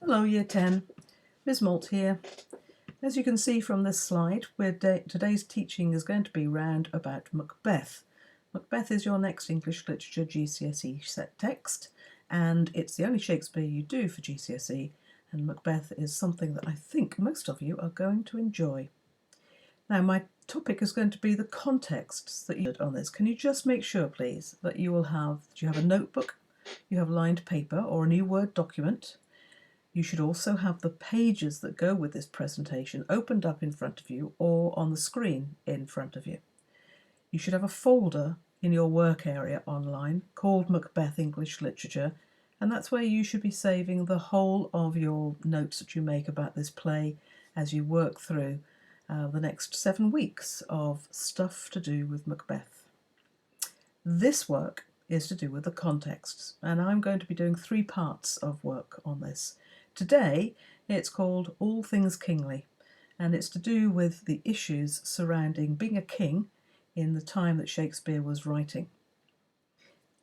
Hello Year 10, Ms Malt here. As you can see from this slide, today's teaching is going to be round about Macbeth. Macbeth is your next English Literature GCSE set text, and it's the only Shakespeare you do for GCSE, and Macbeth is something that I think most of you are going to enjoy. Now my topic is going to be the contexts that you on this. Can you just make sure please that you have a notebook, you have lined paper or a new Word document. You should also have the pages that go with this presentation opened up in front of you or on the screen in front of you. You should have a folder in your work area online called Macbeth English Literature, and that's where you should be saving the whole of your notes that you make about this play as you work through the next 7 weeks of stuff to do with Macbeth. This work is to do with the contexts, and I'm going to be doing 3 parts of work on this. Today it's called All Things Kingly, and it's to do with the issues surrounding being a king in the time that Shakespeare was writing.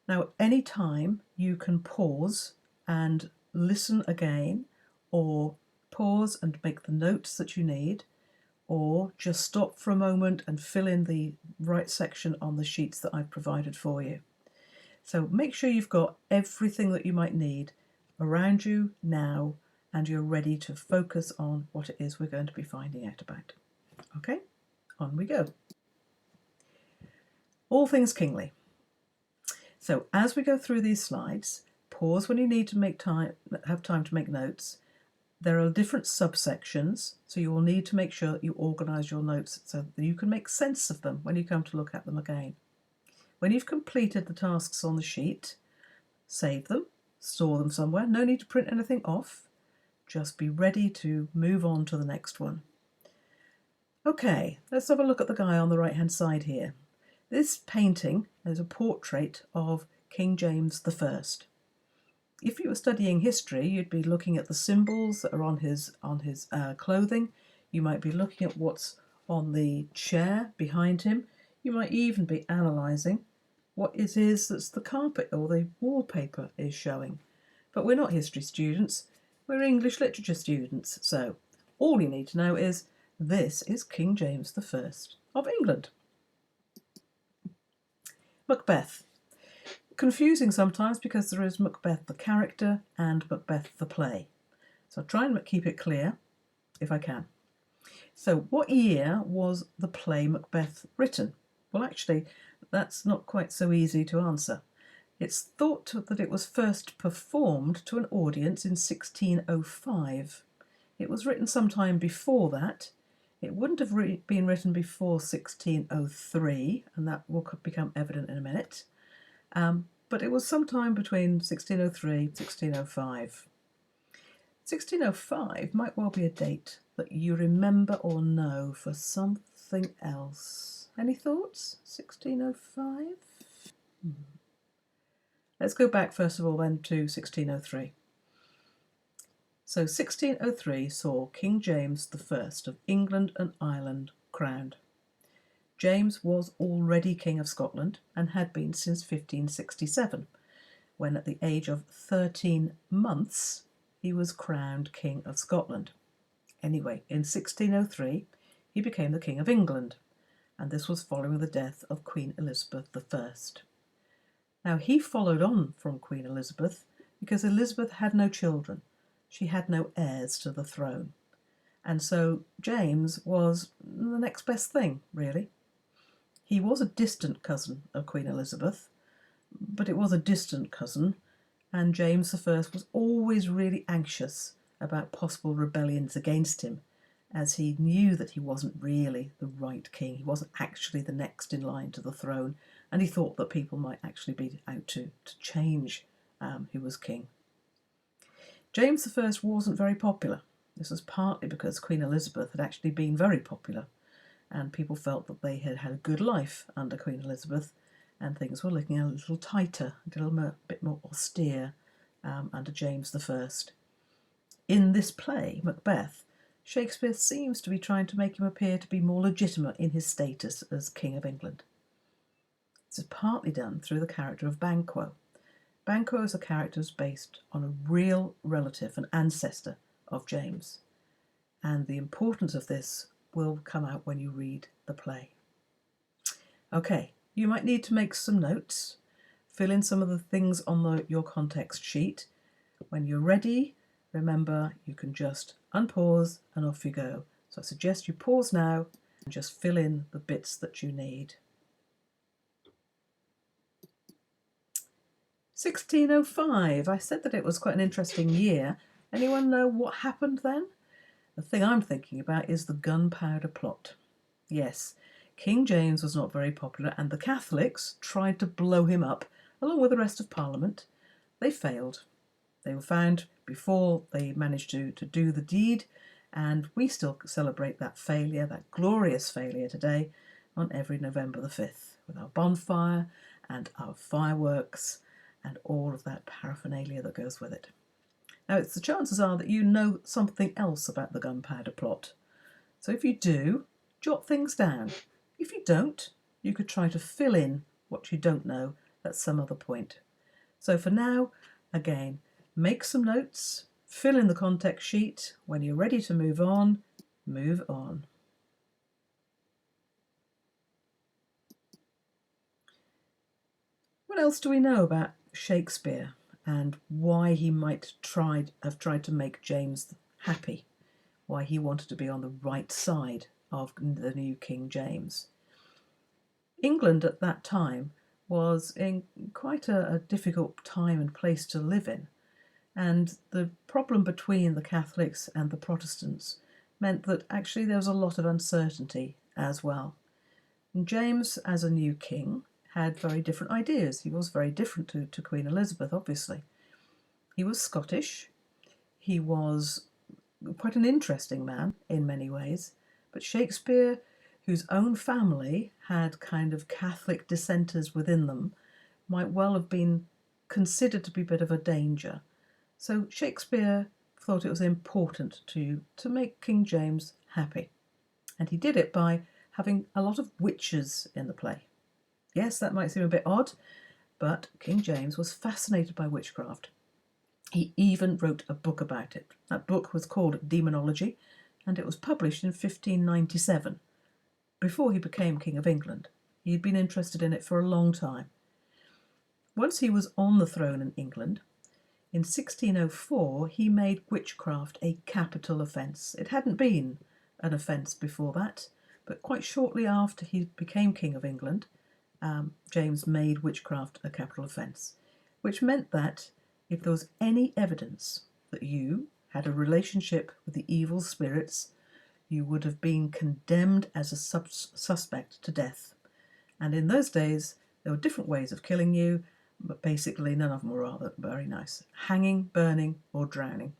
Now, any time you can pause and listen again, or pause and make the notes that you need, or just stop for a moment and fill in the right section on the sheets that I've provided for you. So make sure you've got everything that you might need around you now, and you're ready to focus on what it is we're going to be finding out about. Okay, on we go. All things kingly. So as we go through these slides, pause when you need to have time to make notes. There are different subsections, so you will need to make sure that you organise your notes so that you can make sense of them when you come to look at them again. When you've completed the tasks on the sheet, save them, store them somewhere. No need to print anything off. Just be ready to move on to the next one. Okay, let's have a look at the guy on the right hand side here. This painting is a portrait of King James I. If you were studying history, you'd be looking at the symbols that are on his clothing. You might be looking at what's on the chair behind him. You might even be analysing what it is that's the carpet or the wallpaper is showing. But we're not history students. We're English literature students, so all you need to know is this is King James I of England. Macbeth. Confusing sometimes because there is Macbeth the character and Macbeth the play. So I'll try and keep it clear if I can. So what year was the play Macbeth written? Well, actually, that's not quite so easy to answer. It's thought that it was first performed to an audience in 1605. It was written sometime before that. It wouldn't have been written before 1603, and that will become evident in a minute. But it was sometime between 1603 and 1605. 1605 might well be a date that you remember or know for something else. Any thoughts? 1605? Let's go back first of all then to 1603. So 1603 saw King James I of England and Ireland crowned. James was already King of Scotland and had been since 1567, when at the age of 13 months he was crowned King of Scotland. Anyway, in 1603 he became the King of England, and this was following the death of Queen Elizabeth I. Now, he followed on from Queen Elizabeth because Elizabeth had no children. She had no heirs to the throne. And so James was the next best thing, really. He was a distant cousin of Queen Elizabeth, but it was a distant cousin, and James I was always really anxious about possible rebellions against him, as he knew that he wasn't really the right king. He wasn't actually the next in line to the throne, and he thought that people might actually be out to change who was king. James I wasn't very popular. This was partly because Queen Elizabeth had actually been very popular, and people felt that they had had a good life under Queen Elizabeth, and things were looking a little tighter, a little bit more austere under James I. In this play, Macbeth, Shakespeare seems to be trying to make him appear to be more legitimate in his status as King of England. This is partly done through the character of Banquo. Banquo as a character is based on a real relative, an ancestor of James, and the importance of this will come out when you read the play. Okay, you might need to make some notes, fill in some of the things on your context sheet. When you're ready, remember you can just unpause and off you go. So I suggest you pause now and just fill in the bits that you need. 1605. I said that it was quite an interesting year. Anyone know what happened then? The thing I'm thinking about is the Gunpowder Plot. Yes, King James was not very popular and the Catholics tried to blow him up along with the rest of Parliament. They failed. They were found before they managed to do the deed, and we still celebrate that failure, that glorious failure today on every November the 5th with our bonfire and our fireworks and all of that paraphernalia that goes with it. Now, the chances are that you know something else about the Gunpowder Plot. So if you do, jot things down. If you don't, you could try to fill in what you don't know at some other point. So for now, again, make some notes, fill in the context sheet. When you're ready to move on, move on. What else do we know about Shakespeare and why he might have tried to make James happy? Why he wanted to be on the right side of the new King James? England at that time was in quite a difficult time and place to live in. And the problem between the Catholics and the Protestants meant that actually there was a lot of uncertainty as well. And James, as a new king, had very different ideas. He was very different to Queen Elizabeth, obviously. He was Scottish. He was quite an interesting man in many ways. But Shakespeare, whose own family had kind of Catholic dissenters within them, might well have been considered to be a bit of a danger. So Shakespeare thought it was important to make King James happy. And he did it by having a lot of witches in the play. Yes, that might seem a bit odd, but King James was fascinated by witchcraft. He even wrote a book about it. That book was called Demonology, and it was published in 1597, before he became King of England. He had been interested in it for a long time. Once he was on the throne in England, in 1604, he made witchcraft a capital offence. It hadn't been an offence before that, but quite shortly after he became King of England, James made witchcraft a capital offence, which meant that if there was any evidence that you had a relationship with the evil spirits, you would have been condemned as a suspect to death. And in those days, there were different ways of killing you, but basically none of them were rather very nice. Hanging, burning, or drowning.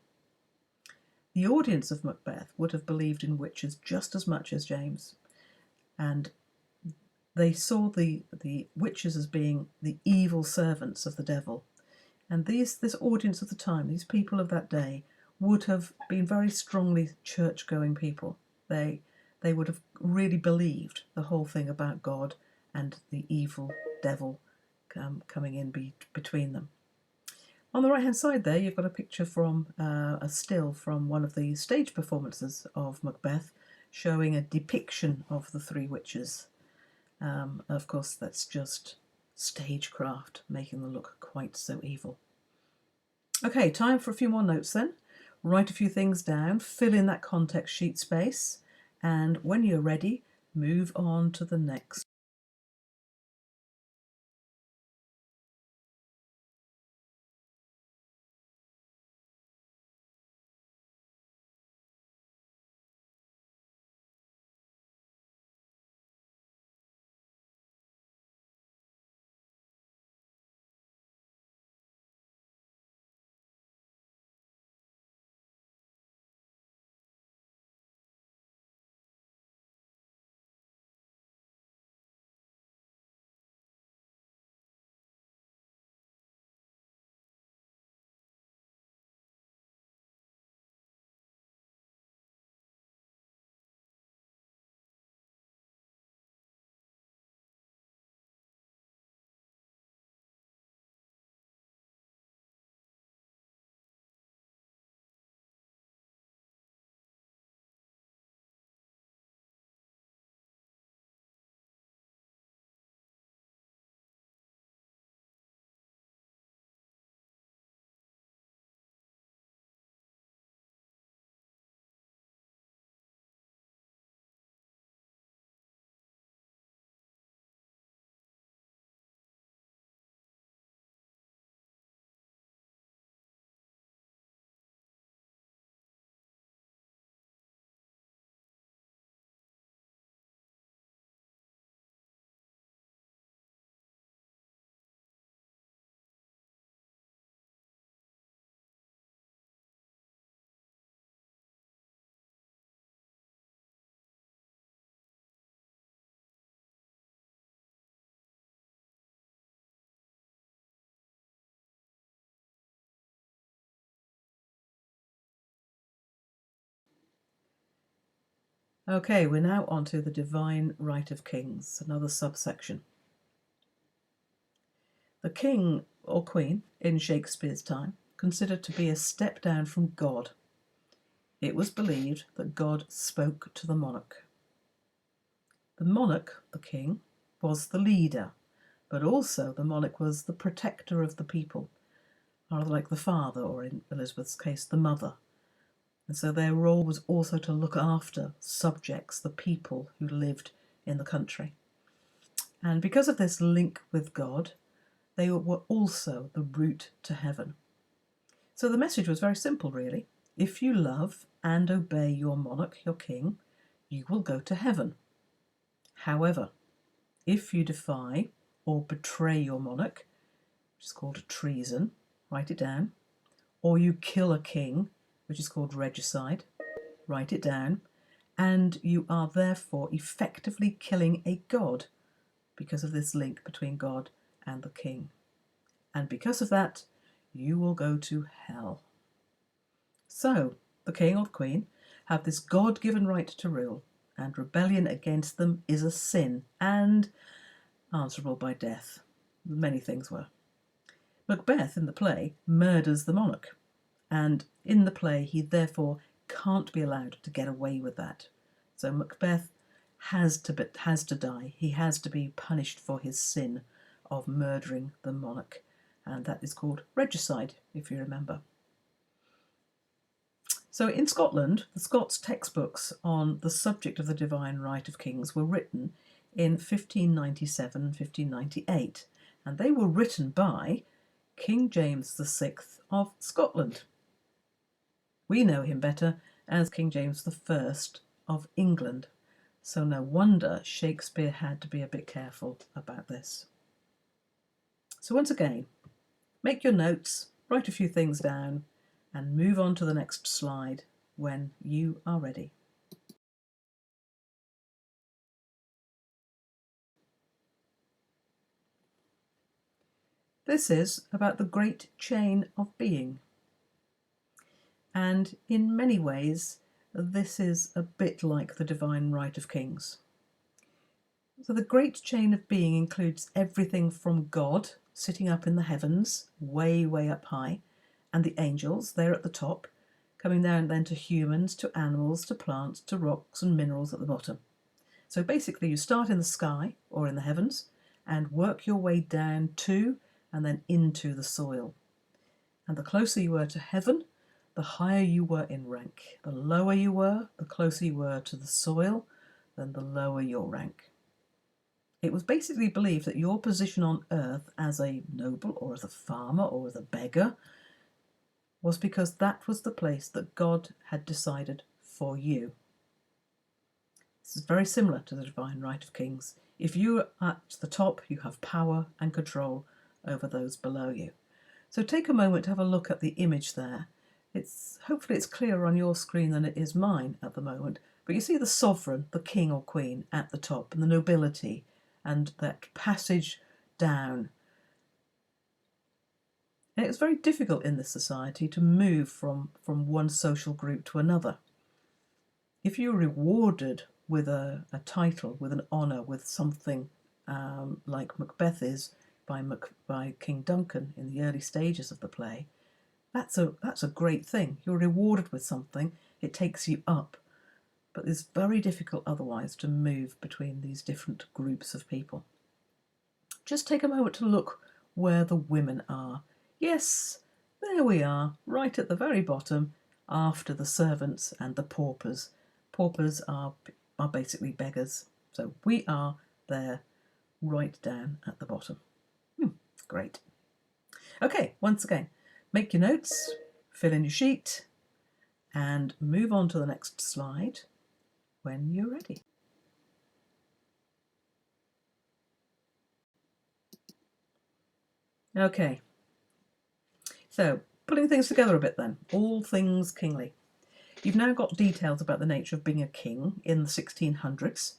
The audience of Macbeth would have believed in witches just as much as James, and they saw the witches as being the evil servants of the devil. And this audience of the time, these people of that day, would have been very strongly church-going people. They would have really believed the whole thing about God and the evil devil coming in between them. On the right-hand side there, you've got a picture from a still from one of the stage performances of Macbeth, showing a depiction of the three witches. Of course, that's just stagecraft, making them look quite so evil. Okay, time for a few more notes then. Write a few things down, fill in that context sheet space, and when you're ready, move on to the next. Okay, we're now on to the divine right of kings, another subsection. The king or queen in Shakespeare's time considered to be a step down from God. It was believed that God spoke to the monarch. The monarch, the king, was the leader, but also the monarch was the protector of the people, rather like the father, or in Elizabeth's case, the mother. And so their role was also to look after subjects, the people who lived in the country. And because of this link with God, they were also the route to heaven. So the message was very simple, really. If you love and obey your monarch, your king, you will go to heaven. However, if you defy or betray your monarch, which is called treason, write it down, or you kill a king, which is called regicide, write it down, and you are therefore effectively killing a god because of this link between God and the king. And because of that, you will go to hell. So, the king or the queen have this God-given right to rule, and rebellion against them is a sin and answerable by death. Many things were. Macbeth in the play murders the monarch, and in the play he therefore can't be allowed to get away with that. So Macbeth has to die. He has to be punished for his sin of murdering the monarch, and that is called regicide, if you remember. So in Scotland, the Scots textbooks on the subject of the divine right of kings were written in 1597 and 1598, and they were written by King James VI of Scotland. We know him better as King James I of England, so no wonder Shakespeare had to be a bit careful about this. So once again, make your notes, write a few things down, and move on to the next slide when you are ready. This is about the great chain of being. And in many ways, this is a bit like the divine right of kings. So the great chain of being includes everything from God, sitting up in the heavens, way, way up high, and the angels, they're at the top, coming down then to humans, to animals, to plants, to rocks and minerals at the bottom. So basically you start in the sky, or in the heavens, and work your way down to and then into the soil. And the closer you were to heaven, the higher you were in rank. The lower you were, the closer you were to the soil, then the lower your rank. It was basically believed that your position on earth as a noble or as a farmer or as a beggar was because that was the place that God had decided for you. This is very similar to the divine right of kings. If you're at the top, you have power and control over those below you. So take a moment to have a look at the image there. Hopefully it's clearer on your screen than it is mine at the moment. But you see the sovereign, the king or queen at the top, and the nobility, and that passage down. And it was very difficult in this society to move from one social group to another. If you were rewarded with a title, with an honour, with something like Macbeth is by King Duncan in the early stages of the play, that's a great thing. You're rewarded with something, it takes you up. But it's very difficult otherwise to move between these different groups of people. Just take a moment to look where the women are. Yes, there we are, right at the very bottom, after the servants and the paupers. Paupers are basically beggars. So we are there, right down at the bottom. Great. Okay, once again, make your notes, fill in your sheet, and move on to the next slide when you're ready. Okay, so putting things together a bit then, all things kingly. You've now got details about the nature of being a king in the 1600s.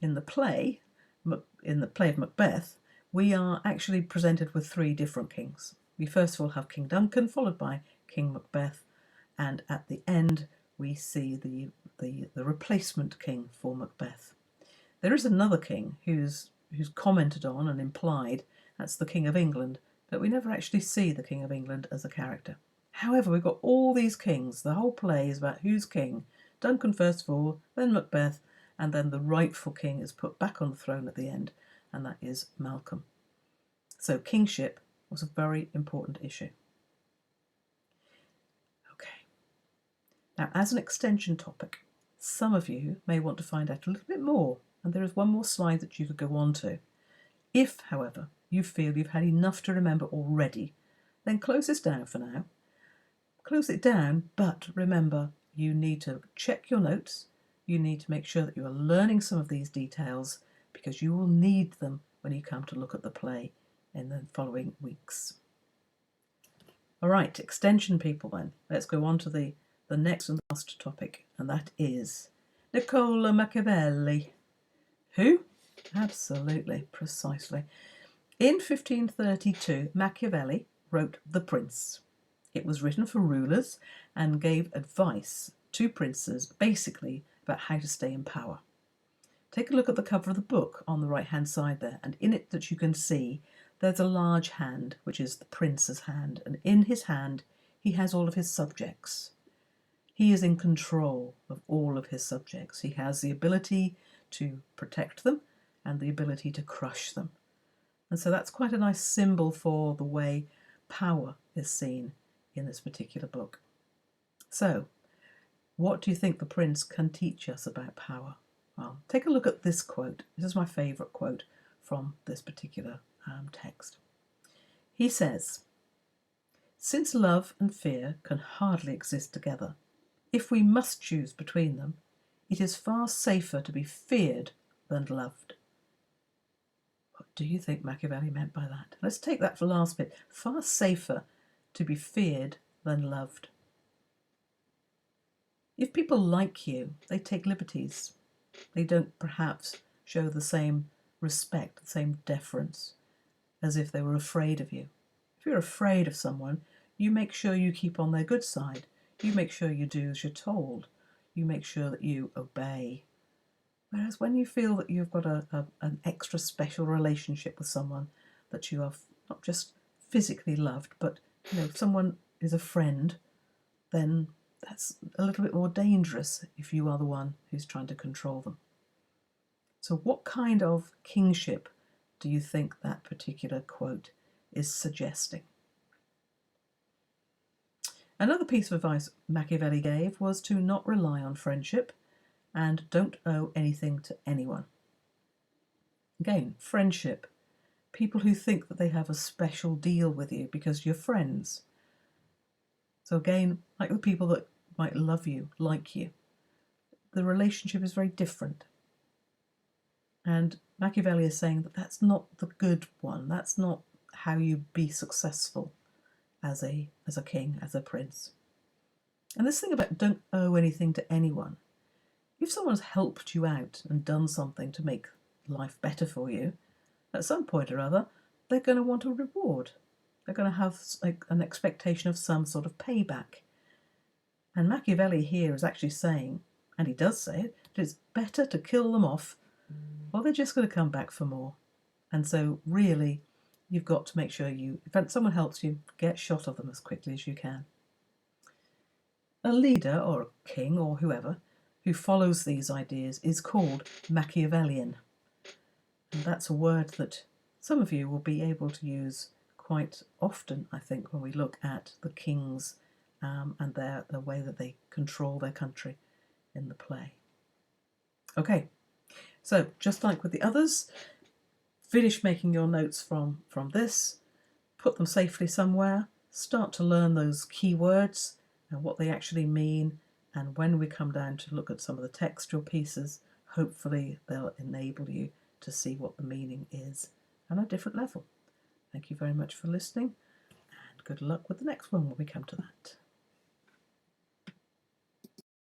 In the play of Macbeth, we are actually presented with three different kings. We first of all have King Duncan, followed by King Macbeth, and at the end we see the the replacement king for Macbeth. There is another king who's commented on and implied, that's the King of England, but we never actually see the King of England as a character. However, we've got all these kings. The whole play is about who's king. Duncan first of all, then Macbeth, and then the rightful king is put back on the throne at the end, and that is Malcolm. So kingship was a very important issue. Okay. Now, as an extension topic, some of you may want to find out a little bit more, and there is one more slide that you could go on to. If, however, you feel you've had enough to remember already, then close this down for now. Close it down, but remember, you need to check your notes. You need to make sure that you are learning some of these details, because you will need them when you come to look at the play in the following weeks. All right, extension people then. Let's go on to the next and last topic, and that is Niccolo Machiavelli. Who? Absolutely, precisely. In 1532, Machiavelli wrote The Prince. It was written for rulers and gave advice to princes, basically about how to stay in power. Take a look at the cover of the book on the right-hand side there, and in it that you can see there's a large hand, which is the prince's hand, and in his hand he has all of his subjects. He is in control of all of his subjects. He has the ability to protect them and the ability to crush them. And so that's quite a nice symbol for the way power is seen in this particular book. So, what do you think the prince can teach us about power? Well, take a look at this quote. This is my favourite quote from this particular text. He says, "Since love and fear can hardly exist together, if we must choose between them, it is far safer to be feared than loved." What do you think Machiavelli meant by that? Let's take that for the last bit. Far safer to be feared than loved. If people like you, they take liberties. They don't perhaps show the same respect, the same deference, as if they were afraid of you. If you're afraid of someone, you make sure you keep on their good side. You make sure you do as you're told. You make sure that you obey. Whereas when you feel that you've got an extra special relationship with someone, that you are not just physically loved, but if someone is a friend, then that's a little bit more dangerous if you are the one who's trying to control them. So what kind of kingship do you think that particular quote is suggesting? Another piece of advice Machiavelli gave was to not rely on friendship and don't owe anything to anyone. Again, friendship. People who think that they have a special deal with you because you're friends. So again, like the people that might love you, like you, the relationship is very different. And Machiavelli is saying that that's not the good one. That's not how you be successful as a king, as a prince. And this thing about don't owe anything to anyone. If someone's helped you out and done something to make life better for you, at some point or other, they're going to want a reward. They're going to have an expectation of some sort of payback. And Machiavelli here is actually saying, and he does say it, that it's better to kill them off, or they're just going to come back for more. And so really, you've got to make sure if someone helps you, get shot of them as quickly as you can. A leader, or a king, or whoever, who follows these ideas is called Machiavellian. And that's a word that some of you will be able to use quite often, I think, when we look at the kings and the way that they control their country in the play. Okay, so just like with the others, finish making your notes from this, put them safely somewhere, start to learn those key words and what they actually mean, and when we come down to look at some of the textual pieces, hopefully they'll enable you to see what the meaning is on a different level. Thank you very much for listening, and good luck with the next one when we come to that.